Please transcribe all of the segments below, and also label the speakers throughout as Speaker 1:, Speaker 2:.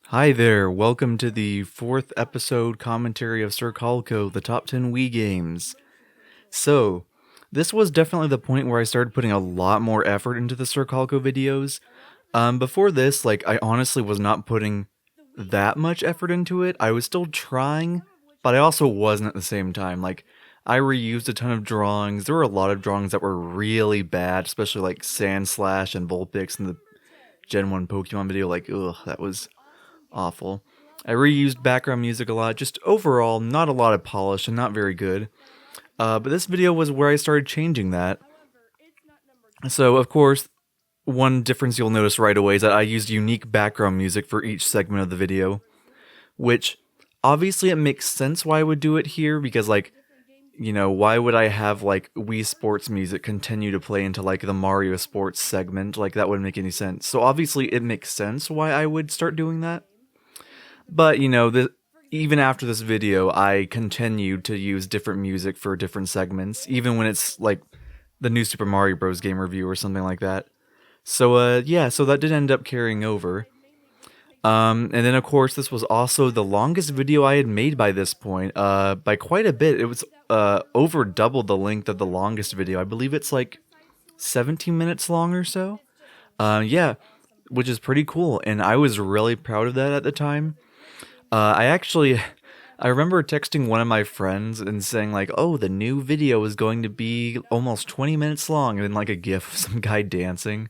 Speaker 1: Hi there, welcome to the fourth episode commentary of Sir Colco, the top 10 Wii games. So, this was definitely the point where I started putting a lot more effort into the Sir Colco videos. Before this, I honestly was not putting that much effort into it. I was still trying, but I also wasn't at the same time. I reused a ton of drawings. There were a lot of drawings that were really bad, especially like Sand Slash and Vulpix in the Gen 1 Pokemon video. Ugh, that was awful. I reused background music a lot, just overall, not a lot of polish and not very good. But this video was where I started changing that. So, of course, one difference you'll notice right away is that I used unique background music for each segment of the video, which obviously it makes sense why I would do it here because, why would I have Wii Sports music continue to play into the Mario Sports segment? That wouldn't make any sense. So obviously it makes sense why I would start doing that. But, even after this video, I continued to use different music for different segments, even when it's like the new Super Mario Bros. Game review or something like that. So, yeah, so that did end up carrying over. And then, of course, this was also the longest video I had made by this point, by quite a bit. It was over double the length of the longest video. I believe it's like 17 minutes long or so. Yeah, which is pretty cool, and I was really proud of that at the time. I remember texting one of my friends and saying oh, the new video is going to be almost 20 minutes long, and then a gif of some guy dancing.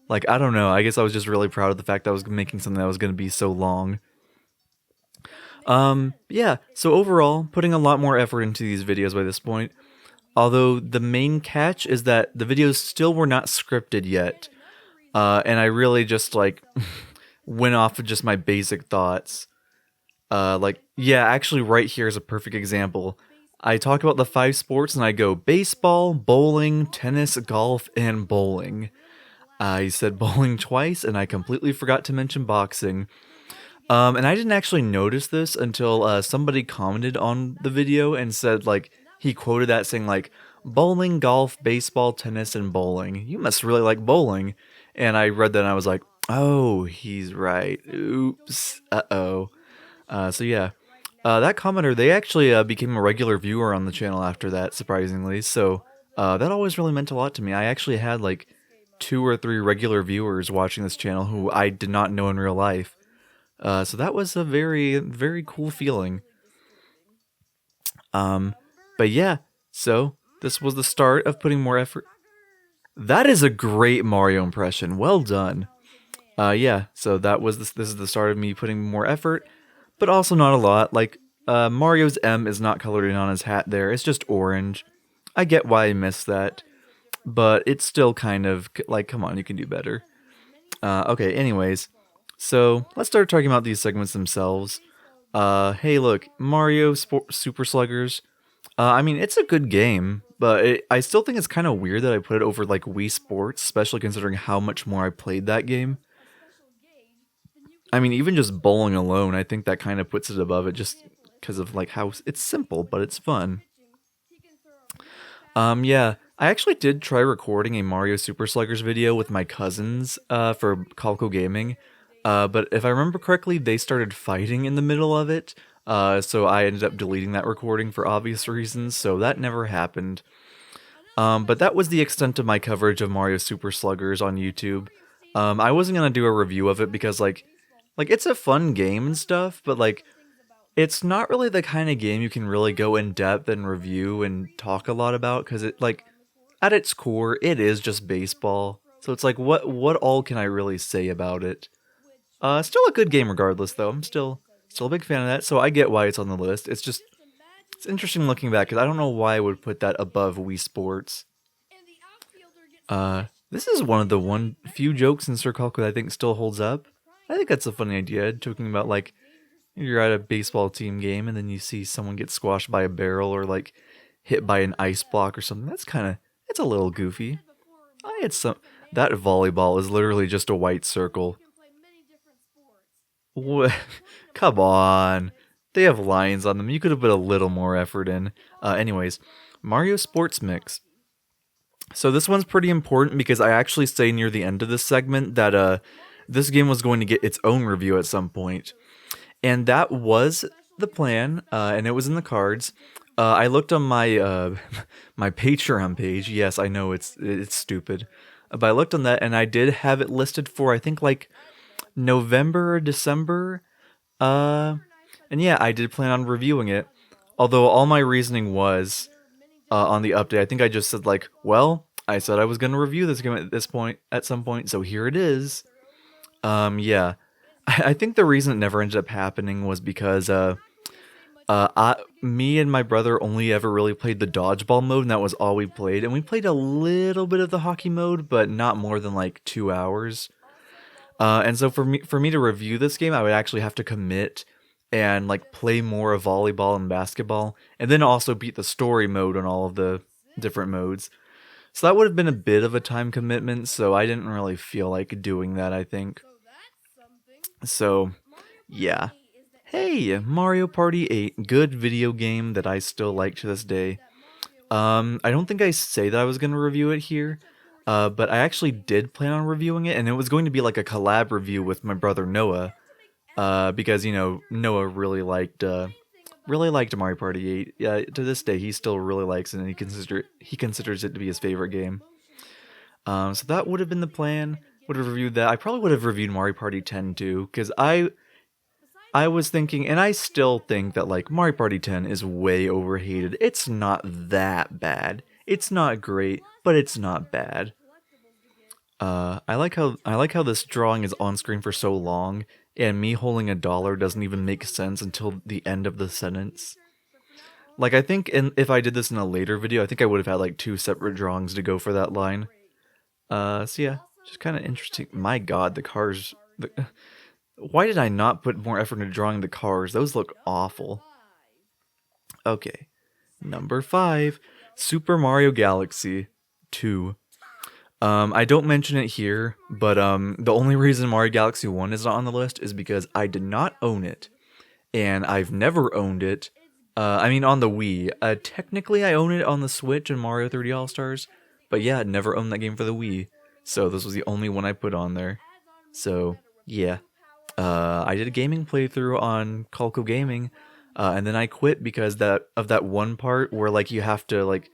Speaker 1: I don't know, I guess I was just really proud of the fact that I was making something that was going to be so long. Yeah, so overall, putting a lot more effort into these videos by this point. Although the main catch is that the videos still were not scripted yet. And I really just went off of just my basic thoughts. Yeah, actually right here is a perfect example. I talk about the 5 sports and I go baseball, bowling, tennis, golf, and bowling. I said bowling twice and I completely forgot to mention boxing. And I didn't actually notice this until somebody commented on the video and said he quoted that saying bowling, golf, baseball, tennis, and bowling. You must really like bowling. And I read that and I was like, oh, he's right. Oops. Uh-oh. So yeah, that commenter, they actually became a regular viewer on the channel after that, surprisingly. So that always really meant a lot to me. I actually had 2 or 3 regular viewers watching this channel who I did not know in real life. So that was a very, very cool feeling. But yeah, so this was the start of putting more effort. That is a great Mario impression. Well done. Yeah, so this is the start of me putting more effort, but also not a lot. Mario's M is not colored in on his hat there. It's just orange. I get why I missed that, but it's still kind of come on, you can do better. Okay, anyways, so let's start talking about these segments themselves. Hey, look, Super Sluggers. I mean, it's a good game, but I still think it's kind of weird that I put it over Wii Sports, especially considering how much more I played that game. I mean, even just bowling alone, I think that kind of puts it above it just because of how it's simple, but it's fun. Yeah, I actually did try recording a Mario Super Sluggers video with my cousins for Colco Gaming, but if I remember correctly, they started fighting in the middle of it, so I ended up deleting that recording for obvious reasons, so that never happened. But that was the extent of my coverage of Mario Super Sluggers on YouTube. I wasn't gonna do a review of it because it's a fun game and stuff, but it's not really the kind of game you can really go in depth and review and talk a lot about because it at its core it is just baseball. So it's what all can I really say about it? Still a good game regardless though. I'm still a big fan of that, so I get why it's on the list. It's interesting looking back because I don't know why I would put that above Wii Sports. This is one of the few jokes in Sir Colco that I think still holds up. I think that's a funny idea, talking about you're at a baseball team game and then you see someone get squashed by a barrel or hit by an ice block or something. It's a little goofy. I had some. That volleyball is literally just a white circle. What? Come on. They have lines on them. You could have put a little more effort in. Anyways, Mario Sports Mix. So this one's pretty important because I actually say near the end of this segment that this game was going to get its own review at some point. And that was the plan, and it was in the cards. I looked on my my Patreon page. Yes, I know it's stupid, but I looked on that, and I did have it listed for I think like November or December. Uh, and yeah, I did plan on reviewing it. Although all my reasoning was on the update. I think I just said like, well, I said I was going to review this game at some point, so here it is. Yeah, I think the reason it never ended up happening was because me and my brother only ever really played the dodgeball mode, and that was all we played. And we played a little bit of the hockey mode, but not more than like 2 hours. And so for me to review this game, I would actually have to commit and like play more of volleyball and basketball, and then also beat the story mode on all of the different modes. So that would have been a bit of a time commitment. So I didn't really feel like doing that, I think. So yeah. Hey, Mario Party 8, good video game that I still like to this day. I don't think I say that I was going to review it here, but I actually did plan on reviewing it, and it was going to be like a collab review with my brother Noah, because, you know, Noah really liked Mario Party 8. Yeah, to this day, he still really likes it, and he considers it to be his favorite game. So that would have been the plan. Would have reviewed that. I probably would have reviewed Mario Party 10 too, because I was thinking, and I still think that like Mario Party 10 is way overhated. It's not that bad. It's not great, but it's not bad. I like how this drawing is on screen for so long, and me holding $1 doesn't even make sense until the end of the sentence. Like I think, if I did this in a later video, I think I would have had like 2 separate drawings to go for that line. So yeah, just kind of interesting. My God, the cars. Why did I not put more effort into drawing the cars? Those look awful. Okay, number 5, Super Mario Galaxy 2. I don't mention it here, but the only reason Mario Galaxy 1 is not on the list is because I did not own it, and I've never owned it. I mean, on the Wii. Technically, I own it on the Switch and Mario 3D All Stars, but yeah, I'd never owned that game for the Wii, so this was the only one I put on there. So yeah, I did a gaming playthrough on Colco Gaming, and then I quit because that one part where like you have to like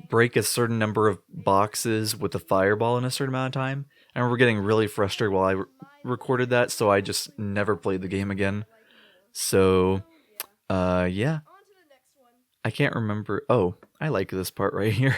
Speaker 1: break a certain number of boxes with a fireball in a certain amount of time. And we're getting really frustrated while I recorded that, so I just never played the game again. So, yeah, I can't remember. Oh, I like this part right here.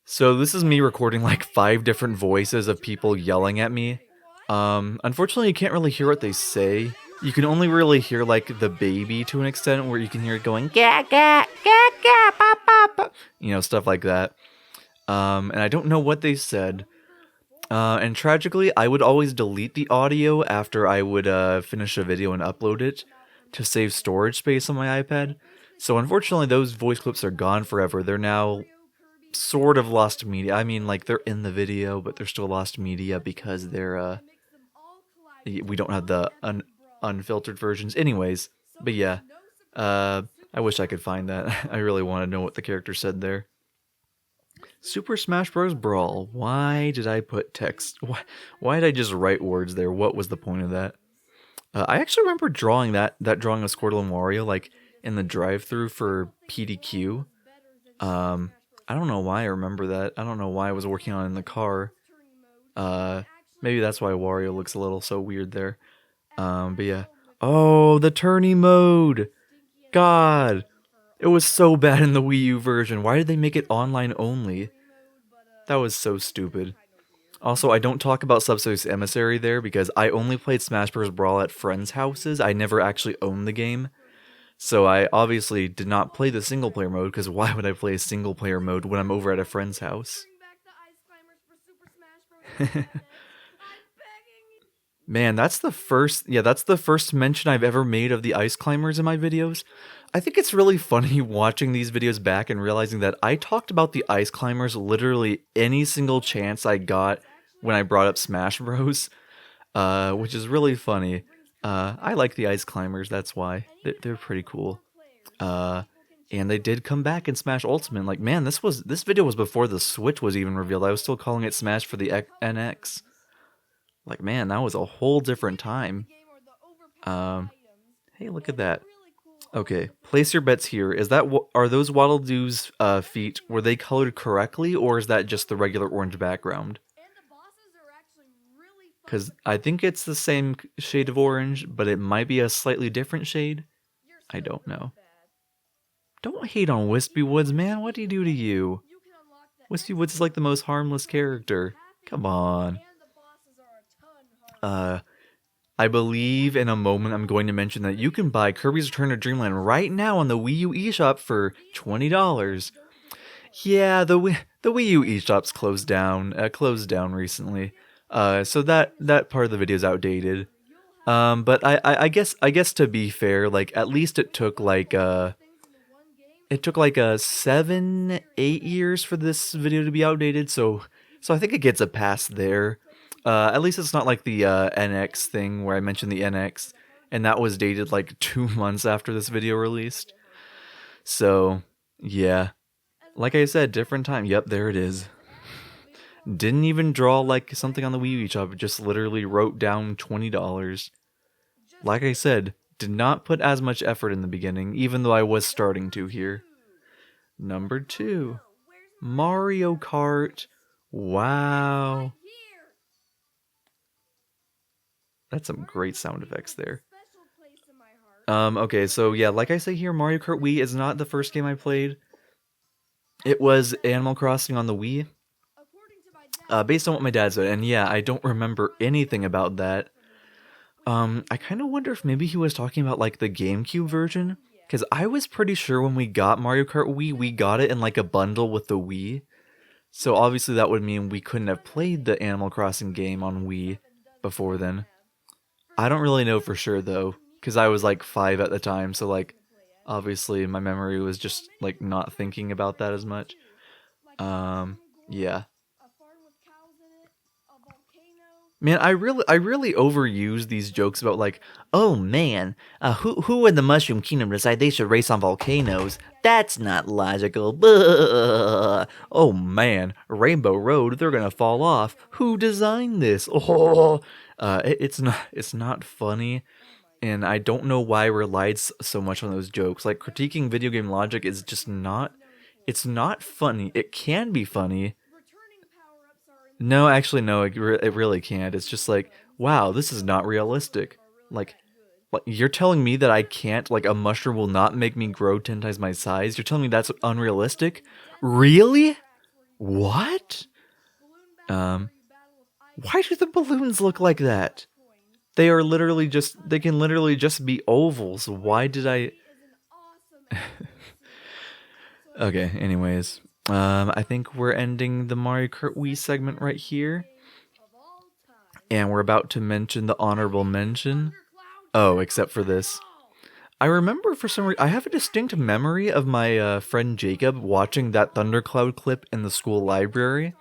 Speaker 1: So this is me recording like 5 different voices of people yelling at me. Unfortunately, you can't really hear what they say. You can only really hear like the baby to an extent, where you can hear it going ga ga ga ga pop pop, you know, stuff like that. And I don't know what they said. And tragically, I would always delete the audio after I would finish a video and upload it to save storage space on my iPad. So unfortunately, those voice clips are gone forever. They're now sort of lost media. I mean, like they're in the video, but they're still lost media because we don't have the unfiltered versions. Anyways, but yeah, I wish I could find that. I really want to know what the character said there. Super Smash Bros. Brawl. Why did I put text? Why did I just write words there? What was the point of that? I actually remember drawing that drawing of Squirtle and Wario like in the drive-through for PDQ. I don't know why I remember that. I don't know why I was working on it in the car. Maybe that's why Wario looks a little so weird there. But yeah. Oh, the tourney mode! God! It was so bad in the Wii U version. Why did they make it online only? That was so stupid. Also, I don't talk about Subspace Emissary there because I only played Smash Bros. Brawl at friends' houses. I never actually owned the game. So I obviously did not play the single player mode, because why would I play a single player mode when I'm over at a friend's house? Man, that's the first mention I've ever made of the ice climbers in my videos. I think it's really funny watching these videos back and realizing that I talked about the ice climbers literally any single chance I got when I brought up Smash Bros, which is really funny. I like the ice climbers, that's why. They're pretty cool. And they did come back in Smash Ultimate. Like, man, this video was before the Switch was even revealed. I was still calling it Smash for the NX. Like, man, that was a whole different time. Um, hey, look at that. Okay, place your bets here. Is that are those Waddle Doo's feet? Were they colored correctly, or is that just the regular orange background? Because I think it's the same shade of orange, but it might be a slightly different shade. I don't know. Don't hate on Wispy Woods, man. What do you do to you? Wispy Woods is like the most harmless character. Come on. I believe in a moment I'm going to mention that you can buy Kirby's Return to Dreamland right now on the Wii U eShop for $20. Yeah, the Wii U eShop's closed down recently. So that part of the video is outdated. But I guess to be fair, like at least it took like a 7-8 years for this video to be outdated, so I think it gets a pass there. At least it's not like the NX thing where I mentioned the NX, and that was dated like 2 months after this video released. So yeah, like I said, different time. Yep, there it is. Didn't even draw like something on the Wii U shop, just literally wrote down $20. Like I said, did not put as much effort in the beginning, even though I was starting to here. Number 2, Mario Kart. Wow. That's some great sound effects there. Okay, so yeah, like I say here, Mario Kart Wii is not the first game I played. It was Animal Crossing on the Wii. Based on what my dad said, and yeah, I don't remember anything about that. I kind of wonder if maybe he was talking about like the GameCube version, because I was pretty sure when we got Mario Kart Wii, we got it in like a bundle with the Wii. So obviously that would mean we couldn't have played the Animal Crossing game on Wii before then. I don't really know for sure though, because I was like 5 at the time, so like obviously my memory was just like not thinking about that as much. Yeah. Man, I really overuse these jokes about like, oh man, who in the Mushroom Kingdom decide they should race on volcanoes? That's not logical. Buh. Oh man, Rainbow Road, they're gonna fall off. Who designed this? Oh, it's not funny, and I don't know why I relied so much on those jokes. Like critiquing video game logic is just not. It's not funny. It can be funny. No, actually, no, it really can't. It's just like, wow, this is not realistic. Like, you're telling me that I can't, like, a mushroom will not make me grow 10 times my size? You're telling me that's unrealistic? Really? What? Why do the balloons look like that? They are literally just, they can literally just be ovals. Why did I... Okay, anyways. I think we're ending the Mario Kart Wii segment right here. And we're about to mention the honorable mention. Oh, except for this. I remember for some reason, I have a distinct memory of my friend Jacob watching that Thundercloud clip in the school library.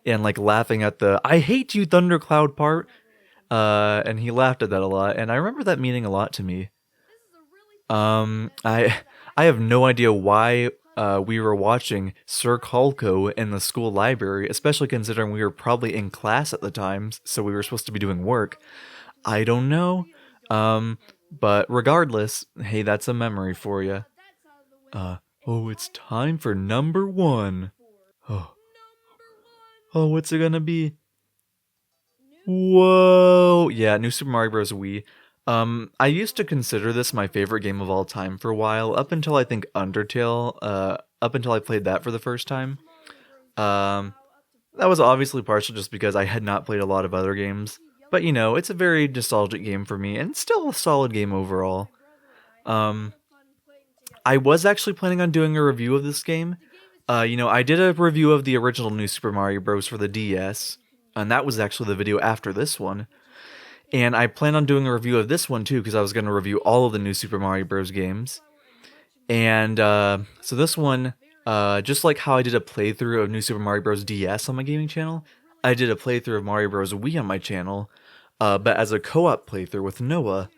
Speaker 1: And like laughing at the, I hate you Thundercloud part. And he laughed at that a lot. And I remember that meaning a lot to me. I have no idea why we were watching Sir Colco in the school library, especially considering we were probably in class at the time, so we were supposed to be doing work. I don't know. But regardless, hey, that's a memory for you. Oh, it's time for number 1. Oh, what's it gonna be? Whoa! Yeah, New Super Mario Bros. Wii. I used to consider this my favorite game of all time for a while, up until I think Undertale, up until I played that for the first time. That was obviously partial just because I had not played a lot of other games, but you know, it's a very nostalgic game for me, and still a solid game overall. I was actually planning on doing a review of this game. I did a review of the original New Super Mario Bros. For the DS, and that was actually the video after this one. And I plan on doing a review of this one too, because I was going to review all of the new Super Mario Bros. Games. And so this one, just like how I did a playthrough of New Super Mario Bros. DS on my gaming channel, I did a playthrough of Mario Bros. Wii on my channel, but as a co-op playthrough with Noah.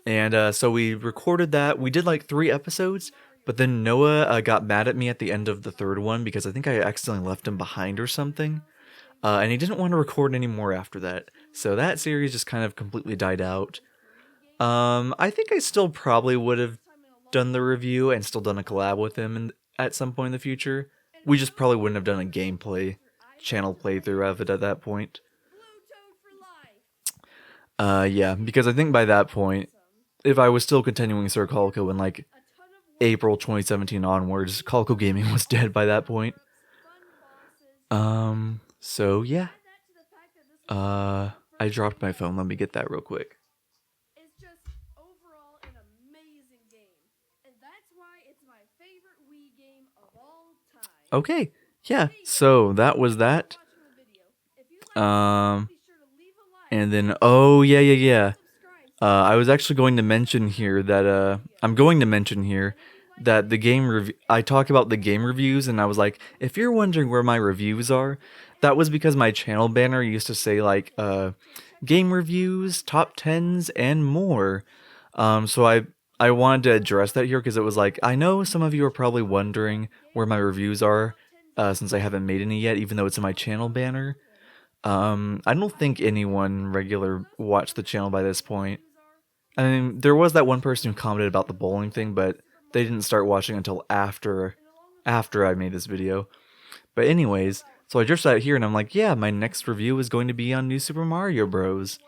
Speaker 1: And so we recorded that. We did like 3 episodes, but then Noah got mad at me at the end of the 3rd one because I think I accidentally left him behind or something. And he didn't want to record anymore after that. So that series just kind of completely died out. I think I still probably would have done the review and still done a collab with him at some point in the future. We just probably wouldn't have done a gameplay channel playthrough of it at that point. Yeah, because I think by that point, if I was still continuing Sir Colco in like April 2017 onwards, Colco Gaming was dead by that point. So yeah. I dropped my phone. Let me get that real quick.
Speaker 2: It's just overall an amazing game, and that's why it's my favorite Wii game of all time.
Speaker 1: Okay, yeah. So that was that. And then I was actually going to mention here that I'm going to mention here that the game review. I talk about the game reviews, and I was like, if you're wondering where my reviews are, that was because my channel banner used to say like game reviews, top tens, and more. So I wanted to address that here because it was like I know some of you are probably wondering where my reviews are since I haven't made any yet, even though it's in my channel banner. I don't think anyone regular watched the channel by this point. I mean, there was that one person who commented about the bowling thing, but they didn't start watching until after I made this video. But anyways, so I just sat here and I'm like, yeah, my next review is going to be on New Super Mario Bros.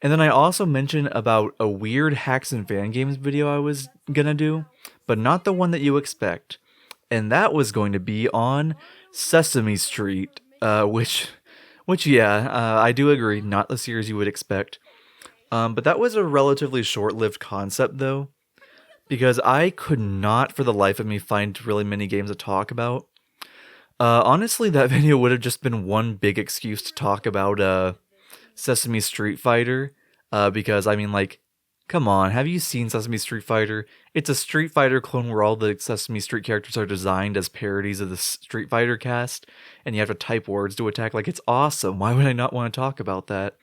Speaker 1: And then I also mentioned about a weird hacks and fan games video I was gonna do, but not the one that you expect. And that was going to be on Sesame Street, which yeah, I do agree, not the series you would expect. But that was a relatively short-lived concept though, because I could not for the life of me find really many games to talk about. Honestly, that video would have just been one big excuse to talk about Sesame Street Fighter, because I mean, like, come on, have you seen Sesame Street Fighter? It's a Street Fighter clone where all the Sesame Street characters are designed as parodies of the Street Fighter cast, and you have to type words to attack. Like, it's awesome. Why would I not want to talk about that?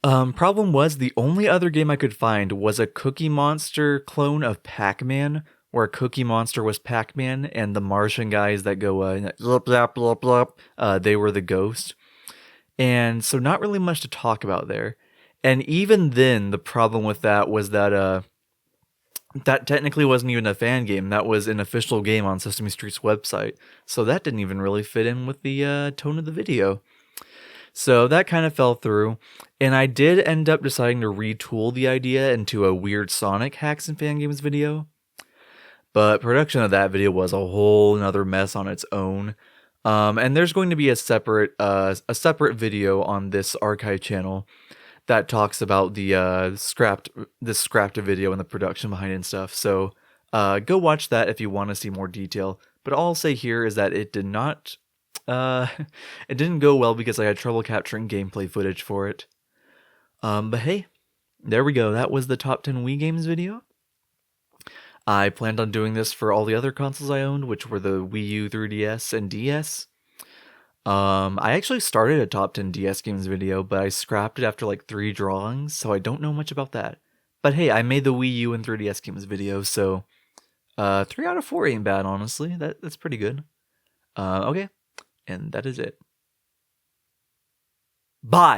Speaker 1: Problem was, the only other game I could find was a Cookie Monster clone of Pac-Man, where Cookie Monster was Pac-Man, and the Martian guys that go, blop, blop, blop, blop, they were the ghost. And so not really much to talk about there. And even then, the problem with that was that that technically wasn't even a fan game. That was an official game on Sesame Street's website. So that didn't even really fit in with the tone of the video. So that kind of fell through. And I did end up deciding to retool the idea into a weird Sonic hacks and fan games video. But production of that video was a whole another mess on its own. And there's going to be a separate video on this archive channel that talks about the scrapped video and the production behind it and stuff. So go watch that if you want to see more detail. But all I'll say here is that it did not it didn't go well because I had trouble capturing gameplay footage for it. But hey, there we go. That was the top 10 Wii games video. I planned on doing this for all the other consoles I owned, which were the Wii U, 3DS, and DS. I actually started a top 10 DS games video, but I scrapped it after like 3 drawings, so I don't know much about that. But hey, I made the Wii U and 3DS games video, so 3 out of 4 ain't bad, honestly. That's pretty good. Okay, and that is it. Bye!